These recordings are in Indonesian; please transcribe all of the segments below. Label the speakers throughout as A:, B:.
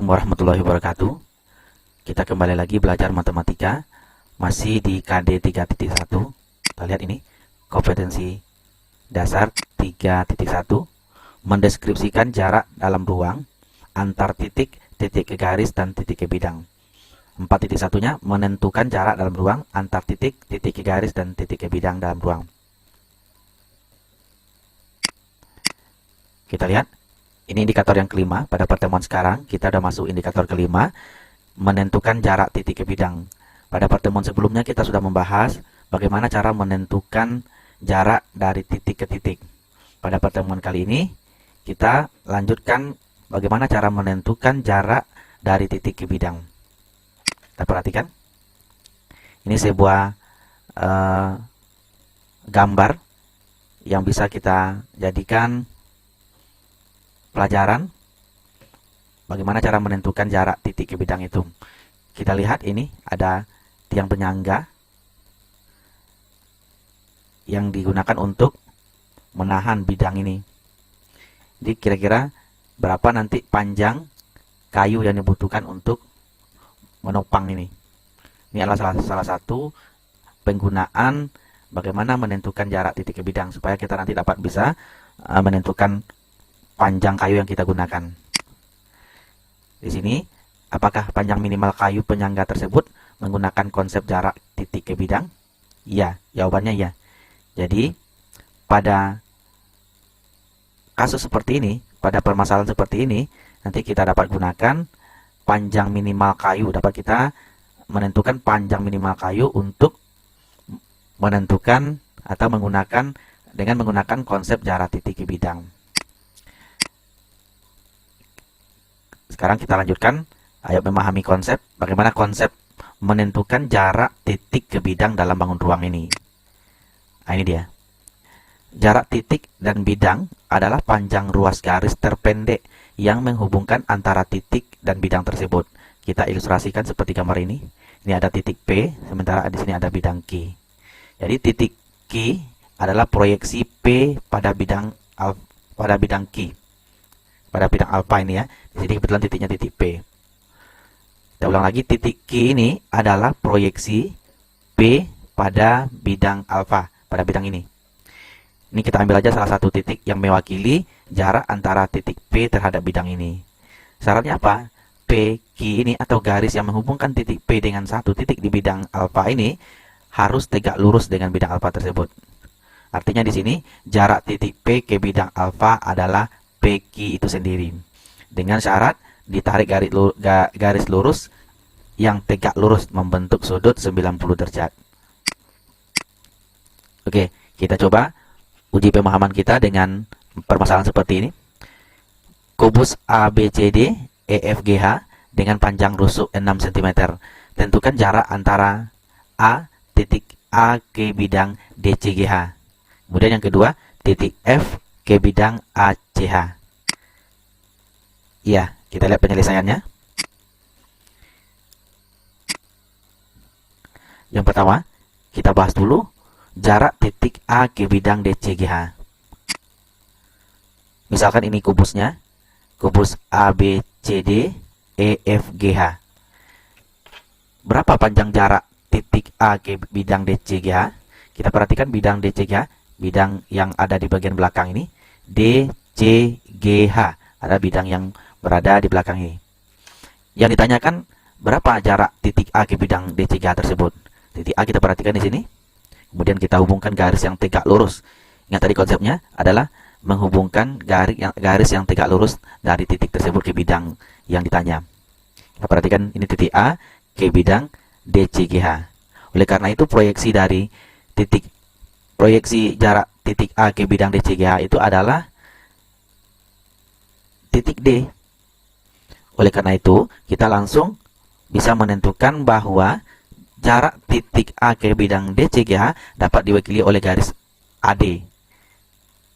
A: Assalamualaikum warahmatullahi wabarakatuh. Kita kembali lagi belajar matematika, masih di KD 3.1. Kita lihat ini, kompetensi dasar 3.1, mendeskripsikan jarak dalam ruang antar titik, titik ke garis, dan titik ke bidang. 4.1-nya menentukan jarak dalam ruang antar titik, titik ke garis, dan titik ke bidang dalam ruang. Kita lihat, ini indikator yang kelima. Pada pertemuan sekarang kita sudah masuk indikator kelima, menentukan jarak titik ke bidang. Pada pertemuan sebelumnya kita sudah membahas bagaimana cara menentukan jarak dari titik ke titik. Pada pertemuan kali ini kita lanjutkan bagaimana cara menentukan jarak dari titik ke bidang. Kita perhatikan, ini sebuah gambar yang bisa kita jadikan pelajaran bagaimana cara menentukan jarak titik ke bidang itu. Kita lihat ini ada tiang penyangga yang digunakan untuk menahan bidang ini. Jadi kira-kira berapa nanti panjang kayu yang dibutuhkan untuk menopang ini. Ini adalah salah satu penggunaan bagaimana menentukan jarak titik ke bidang supaya kita nanti dapat bisa menentukan panjang kayu yang kita gunakan. Di sini, apakah panjang minimal kayu penyangga tersebut menggunakan konsep jarak titik ke bidang? Iya, jawabannya iya. Jadi, pada kasus seperti ini, pada permasalahan seperti ini, nanti kita dapat gunakan panjang minimal kayu. Dapat kita menentukan panjang minimal kayu untuk menentukan atau menggunakan konsep jarak titik ke bidang. Sekarang kita lanjutkan, ayo memahami konsep, bagaimana konsep menentukan jarak titik ke bidang dalam bangun ruang ini. Nah, ini dia. Jarak titik dan bidang adalah panjang ruas garis terpendek yang menghubungkan antara titik dan bidang tersebut. Kita ilustrasikan seperti gambar ini. Ini ada titik P, sementara di sini ada bidang Q. Jadi titik Q adalah proyeksi P pada bidang Q. Pada bidang alfa ini ya. Di sini kebetulan titiknya titik P. Kita ulang lagi, titik Q ini adalah proyeksi P pada bidang alfa, pada bidang ini. Ini kita ambil aja salah satu titik yang mewakili jarak antara titik P terhadap bidang ini. Syaratnya apa? PQ ini atau garis yang menghubungkan titik P dengan satu titik di bidang alfa ini harus tegak lurus dengan bidang alfa tersebut. Artinya di sini jarak titik P ke bidang alfa adalah PQ itu sendiri. Dengan syarat ditarik garis lurus yang tegak lurus membentuk sudut 90 derajat. Oke, kita coba uji pemahaman kita dengan permasalahan seperti ini. Kubus ABCD EFGH dengan panjang rusuk 6 cm. Tentukan jarak antara A titik A ke bidang DCGH. Kemudian yang kedua, titik F ke bidang ACH. Ya, kita lihat penyelesaiannya. Yang pertama, kita bahas dulu jarak titik A ke bidang DCGH. Misalkan ini kubusnya, kubus ABCD EFGH. Berapa panjang jarak titik A ke bidang DCGH? Kita perhatikan bidang DCGH, bidang yang ada di bagian belakang ini, DCGH, ada bidang yang berada di belakang ini. Yang ditanyakan berapa jarak titik A ke bidang DCGH tersebut. Titik A kita perhatikan di sini. Kemudian kita hubungkan garis yang tegak lurus. Ingat tadi konsepnya adalah menghubungkan garis yang tegak lurus dari titik tersebut ke bidang yang ditanya. Kita perhatikan ini titik A ke bidang DCGH. Oleh karena itu proyeksi jarak titik A ke bidang DCGH itu adalah titik D. Oleh karena itu, kita langsung bisa menentukan bahwa jarak titik A ke bidang DCGH dapat diwakili oleh garis AD.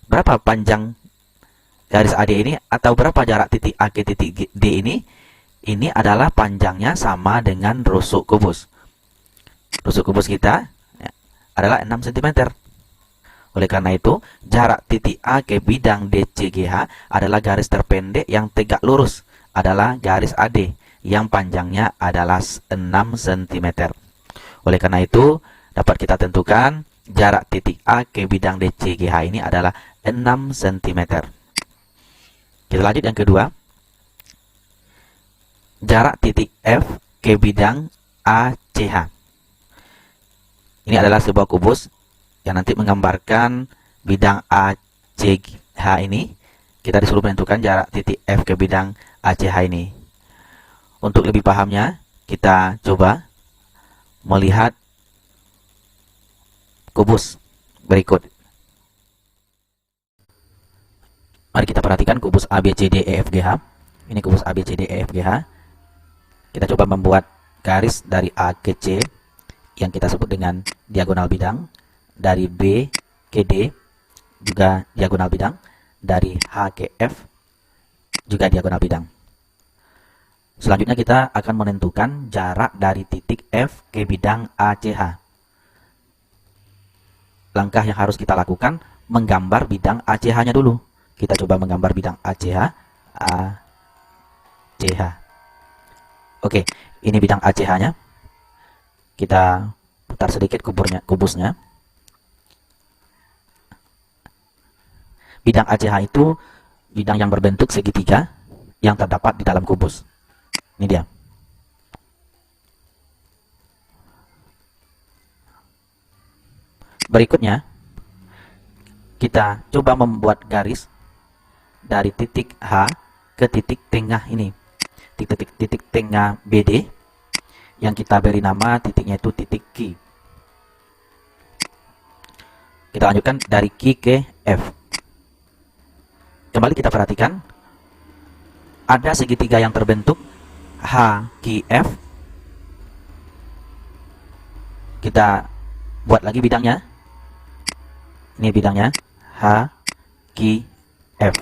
A: Berapa panjang garis AD ini atau berapa jarak titik A ke titik D ini? Ini adalah panjangnya sama dengan rusuk kubus. Rusuk kubus kita adalah 6 cm. Oleh karena itu, jarak titik A ke bidang DCGH adalah garis terpendek yang tegak lurus adalah garis AD yang panjangnya adalah 6 cm. Oleh karena itu, dapat kita tentukan jarak titik A ke bidang DCGH ini adalah 6 cm. Kita lanjut yang kedua. Jarak titik F ke bidang ACH. Ini adalah sebuah kubus yang nanti menggambarkan bidang ACH ini. Kita disuruh menentukan jarak titik F ke bidang ACH ini. Untuk lebih pahamnya, kita coba melihat kubus berikut. Mari kita perhatikan kubus ABCDEFGH. Ini kubus ABCDEFGH. Kita coba membuat garis dari A ke C yang kita sebut dengan diagonal bidang, dari B ke D juga diagonal bidang, dari H ke F juga diagonal bidang. Selanjutnya kita akan menentukan jarak dari titik F ke bidang ACH. Langkah yang harus kita lakukan, menggambar bidang ACH-nya dulu. Kita coba menggambar bidang ACH. Oke, ini bidang ACH-nya. Kita putar sedikit kubusnya. Bidang ACH itu bidang yang berbentuk segitiga yang terdapat di dalam kubus. Ini dia. Berikutnya, kita coba membuat garis dari titik H ke titik tengah ini. Titik tengah BD yang kita beri nama titiknya itu titik Q. Kita lanjutkan dari Q ke F. Kembali kita perhatikan, ada segitiga yang terbentuk HQF. Kita buat lagi bidangnya. Ini bidangnya HQF.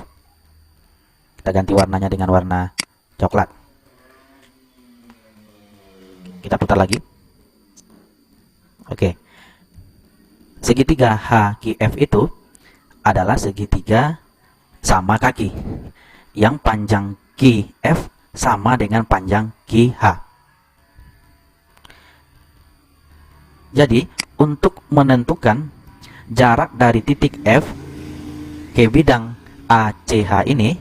A: Kita ganti warnanya dengan warna coklat. Kita putar lagi. Oke. Segitiga HQF itu adalah segitiga sama kaki, yang panjang QF sama dengan panjang QH. Jadi, untuk menentukan jarak dari titik F ke bidang ACH ini,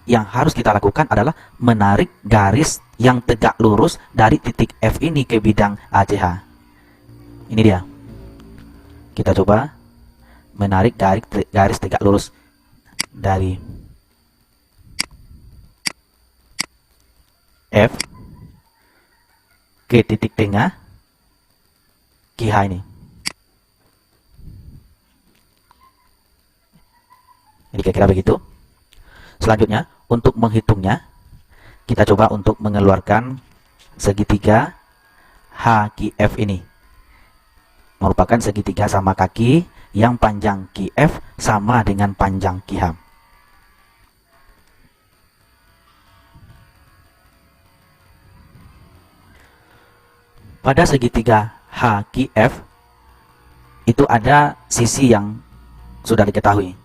A: yang harus kita lakukan adalah menarik garis yang tegak lurus dari titik F ini ke bidang ACH. Ini dia. Kita coba menarik garis tegak lurus dari F ke titik tengah QH ini. Jadi kira-kira begitu. Selanjutnya, untuk menghitungnya, kita coba untuk mengeluarkan segitiga HQF ini. Merupakan segitiga sama kaki yang panjang QF sama dengan panjang QH. Pada segitiga HQF itu ada sisi yang sudah diketahui.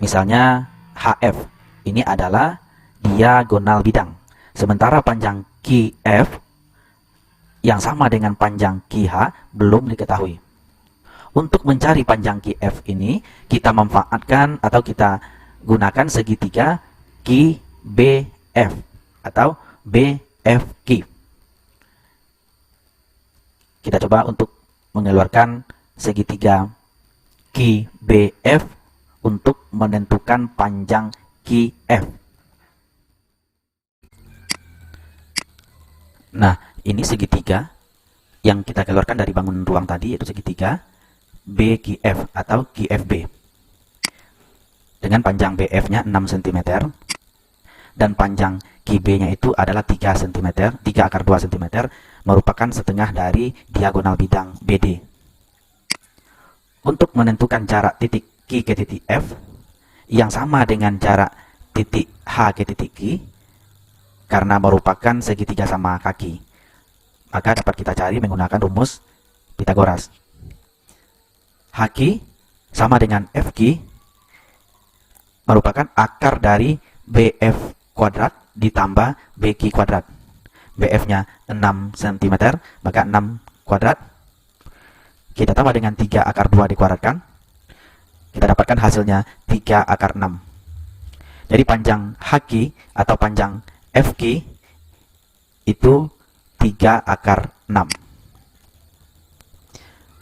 A: Misalnya HF ini adalah diagonal bidang. Sementara panjang QF yang sama dengan panjang QH belum diketahui. Untuk mencari panjang QF ini, kita manfaatkan atau kita gunakan segitiga QBF atau BFQ. Kita coba untuk mengeluarkan segitiga QBF untuk menentukan panjang QF. Nah, ini segitiga yang kita keluarkan dari bangun ruang tadi, yaitu segitiga BQF atau QFB. Dengan panjang BF-nya 6 cm dan panjang QB-nya itu adalah 3 cm, 3/2 cm, merupakan setengah dari diagonal bidang BD. Untuk menentukan jarak titik Q ke titik F yang sama dengan jarak titik H ke titik Q, karena merupakan segitiga sama kaki, maka dapat kita cari menggunakan rumus Pitagoras. HQ sama dengan FQ merupakan akar dari BF2 kuadrat ditambah BQ kuadrat. BF-nya 6 cm, maka 6 kuadrat. Kita tambah dengan 3 akar 2 dikuadratkan. Kita dapatkan hasilnya 3 akar 6. Jadi panjang HQ atau panjang FQ itu 3 akar 6.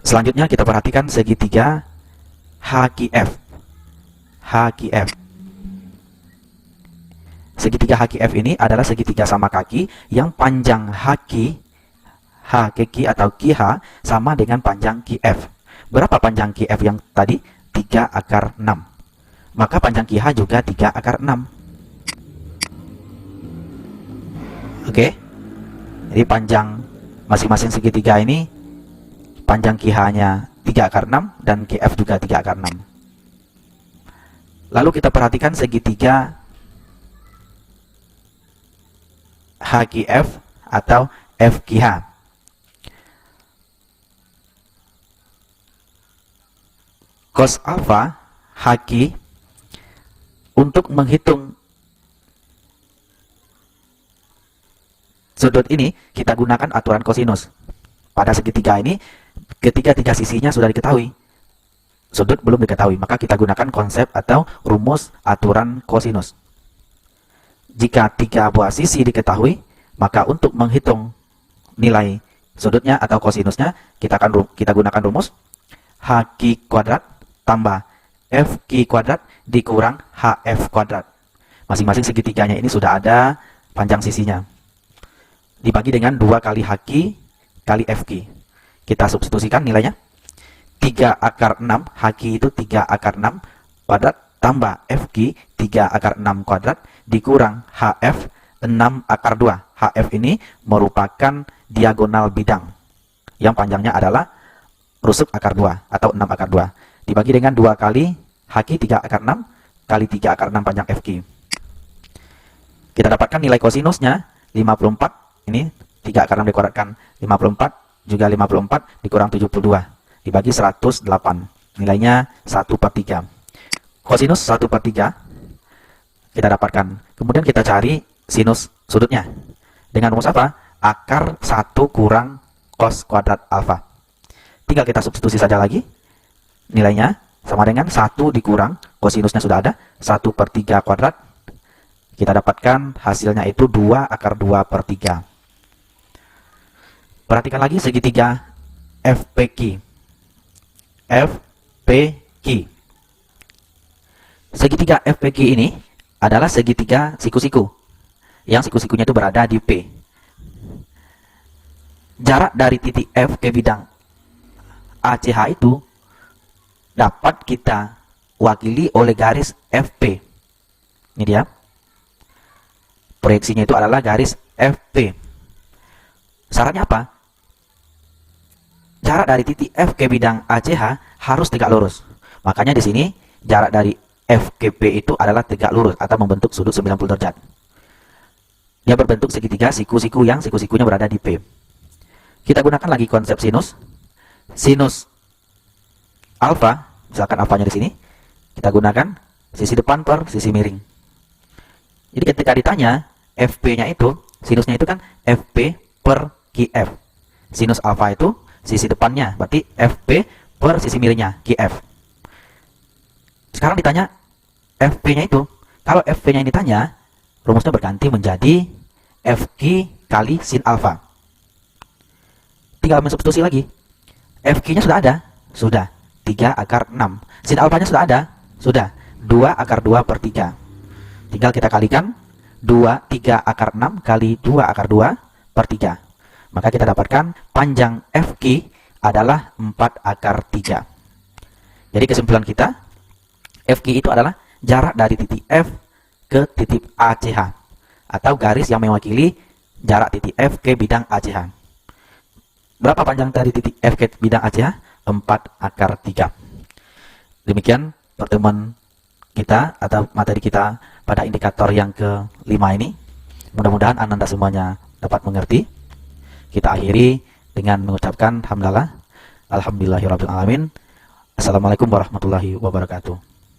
A: Selanjutnya kita perhatikan segitiga HQF. HQF. Segitiga HQF ini adalah segitiga sama kaki yang panjang HQ atau QH sama dengan panjang QF. Berapa panjang QF yang tadi? 3 akar 6. Maka panjang QH juga 3 akar 6. Oke. Jadi panjang masing-masing segitiga ini, panjang QH-nya 3 akar 6 dan QF juga 3 akar 6. Lalu kita perhatikan segitiga HQF atau FQH. Cos alfa HQ, untuk menghitung sudut ini kita gunakan aturan kosinus. Pada segitiga ini ketika tiga sisinya sudah diketahui, sudut belum diketahui, maka kita gunakan konsep atau rumus aturan kosinus. Jika tiga buah sisi diketahui, maka untuk menghitung nilai sudutnya atau kosinusnya, kita gunakan rumus HQ kuadrat tambah FQ kuadrat dikurang HF kuadrat. Masing-masing segitiganya ini sudah ada panjang sisinya. Dibagi dengan 2 kali HQ kali FQ. Kita substitusikan nilainya. 3 akar 6, HQ itu 3 akar 6 kuadrat tambah FQ 3 akar 6 kuadrat dikurang HF 6 akar 2. HF ini merupakan diagonal bidang yang panjangnya adalah rusuk akar 2 atau 6 akar 2. Dibagi dengan 2 kali HQ 3 akar 6 kali 3 akar 6 panjang FQ. Kita dapatkan nilai kosinusnya 54. Ini 3 akar 6 dikuadratkan 54 juga 54 dikurang 72 dibagi 108. Nilainya 1/3. Kosinus 1/3 kita dapatkan. Kemudian kita cari sinus sudutnya. Dengan rumus apa? Akar 1 kurang cos kuadrat alfa. Tinggal kita substitusi saja lagi. Nilainya sama dengan 1 dikurang, kosinusnya sudah ada, 1/3 kuadrat. Kita dapatkan hasilnya itu 2 akar 2/3. Perhatikan lagi segitiga FPQ. FPQ. Segitiga FPQ ini adalah segitiga siku-siku, yang siku-sikunya itu berada di P. Jarak dari titik F ke bidang ACH itu dapat kita wakili oleh garis FP. Ini dia. Proyeksinya itu adalah garis FP. Syaratnya apa? Jarak dari titik F ke bidang ACH harus tegak lurus. Makanya di sini jarak dari F ke P itu adalah tegak lurus atau membentuk sudut 90 derajat. Dia berbentuk segitiga siku-siku yang siku-sikunya berada di P. Kita gunakan lagi konsep sinus. Sinus alfa, misalkan alfanya di sini, kita gunakan sisi depan per sisi miring. Jadi ketika ditanya FP-nya itu, sinusnya itu kan FP per QF. Sinus alfa itu sisi depannya, berarti FP per sisi miringnya, QF. Sekarang ditanya FP-nya itu, kalau FP-nya ini ditanya, rumusnya berganti menjadi FQ kali sin alfa. Tinggal mensubstitusi lagi. FQ-nya sudah ada? Sudah. 3 akar 6. Sin alfanya sudah ada? Sudah. 2 akar 2/3. Tinggal kita kalikan 3 akar 6 kali 2 akar 2/3. Maka kita dapatkan panjang FQ adalah 4 akar 3. Jadi kesimpulan kita, FQ itu adalah jarak dari titik F ke titik ACH atau garis yang mewakili jarak titik F ke bidang ACH. Berapa panjang dari titik F ke bidang ACH? 4 akar 3. Demikian pertemuan kita atau materi kita pada indikator yang ke-5 ini. Mudah-mudahan Anda semuanya dapat mengerti. Kita akhiri dengan mengucapkan hamdalah. Alhamdulillahirabbil alamin. Assalamualaikum warahmatullahi wabarakatuh.